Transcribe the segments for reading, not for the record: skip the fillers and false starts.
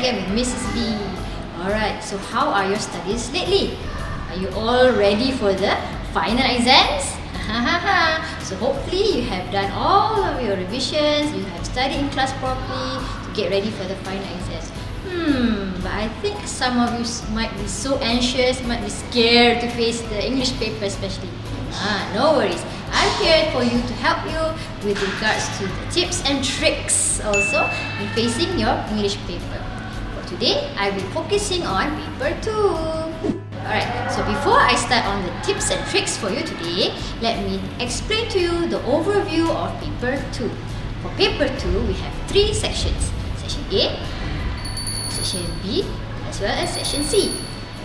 again with Mrs. B. Alright, so how are your studies lately? Are you all ready for the final exams? So hopefully you have done all of your revisions, you have studied in class properly to get ready for the final exams. But I think some of you might be so anxious, might be scared to face the English paper especially. No worries. I'm here for you to help you with regards to the tips and tricks also in facing your English paper. For today, I will be focusing on paper 2. Alright, so before I start on the tips and tricks for you today, let me explain to you the overview of paper 2. For paper 2, we have 3 sections. Section A, Section B, as well as Section C.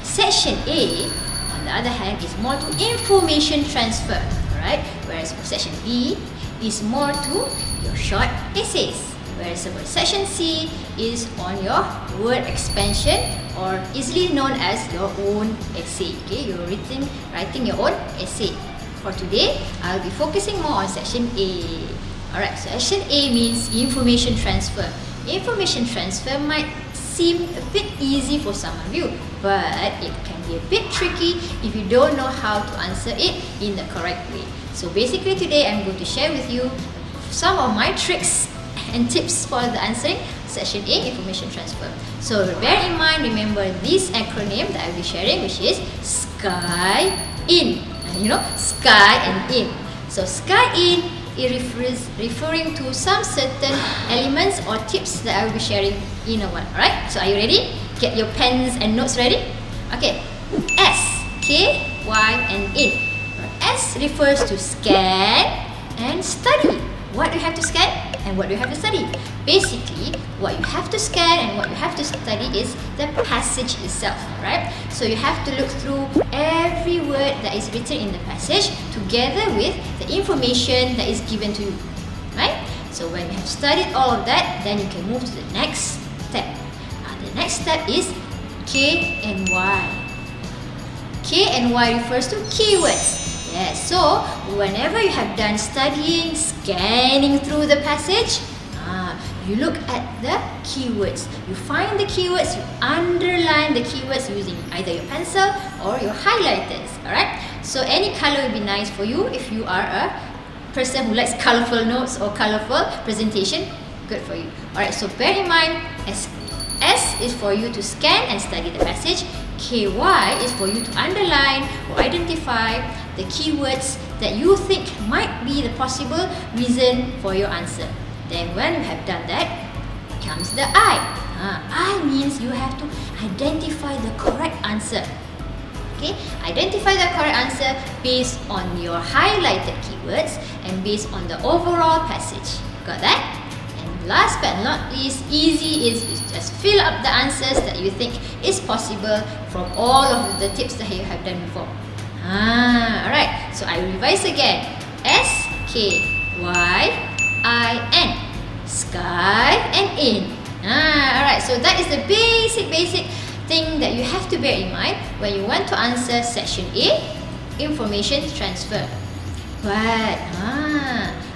Section A, on the other hand, is more to information transfer. Alright, whereas for Section B is more to your short essays. Whereas for Section C is on your word expansion, or easily known as your own essay. Okay, you're writing your own essay. For today, I'll be focusing more on Section A. Alright, so Section A means information transfer. Information transfer might seem a bit easy for some of you, but it can be a bit tricky if you don't know how to answer it in the correct way. So basically today I'm going to share with you some of my tricks and tips for the answering Section A, information transfer. So bear in mind, remember this acronym that I'll be sharing, which is SKY IN. SKY and IN. So SKY IN, it referring to some certain elements or tips that I will be sharing in a while. Alright, so are you ready? Get your pens and notes ready? Okay, S, K, Y and IN. S refers to scan and study. What do you have to scan and what do you have to study? Basically, what you have to scan and what you have to study is the passage itself, right? So you have to look through every word that is written in the passage together with the information that is given to you, right? So when you have studied all of that, then you can move to the next step. The next step is K and Y. K and Y refers to keywords. Yes, so whenever you have done studying, scanning through the passage, you look at the keywords. You find the keywords, you underline the keywords using either your pencil or your highlighters. Alright, so any color will be nice for you if you are a person who likes colorful notes or colorful presentation. Good for you. Alright, so bear in mind, S is for you to scan and study the passage. KY is for you to underline or identify the keywords that you think might be the possible reason for your answer. Then when you have done that, comes the I. I means you have to identify the correct answer. Okay, identify the correct answer based on your highlighted keywords and based on the overall passage. Got that? And last but not least, easy is just fill up the answers that you think is possible from all of the tips that you have done before. Alright, so I revise again. S, K, Y, I, N. Sky and IN. Alright, so that is the basic thing that you have to bear in mind when you want to answer Section A, information transfer. But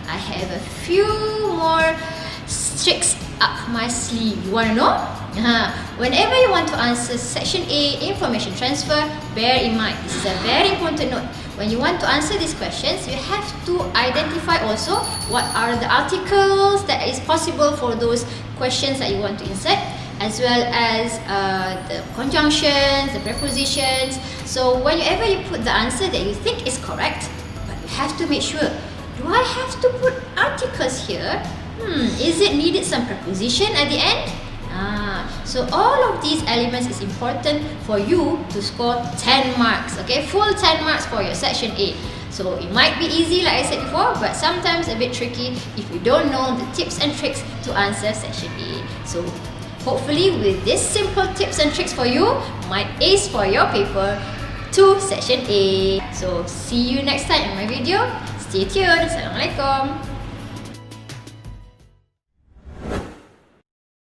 I have a few more tricks up my sleeve. You want to know? Whenever you want to answer Section A, information transfer, bear in mind, this is a very important note. When you want to answer these questions, you have to identify also what are the articles that is possible for those questions that you want to insert, as well as the conjunctions, the prepositions. So whenever you put the answer that you think is correct, but you have to make sure, do I have to put articles here? Is it needed some preposition at the end? So all of these elements is important for you to score 10 marks, okay? Full 10 marks for your Section A. So it might be easy like I said before, but sometimes a bit tricky if you don't know the tips and tricks to answer Section A. So hopefully with these simple tips and tricks for you, might ace for your paper 2 Section A. So see you next time in my video. Stay tuned. Assalamualaikum.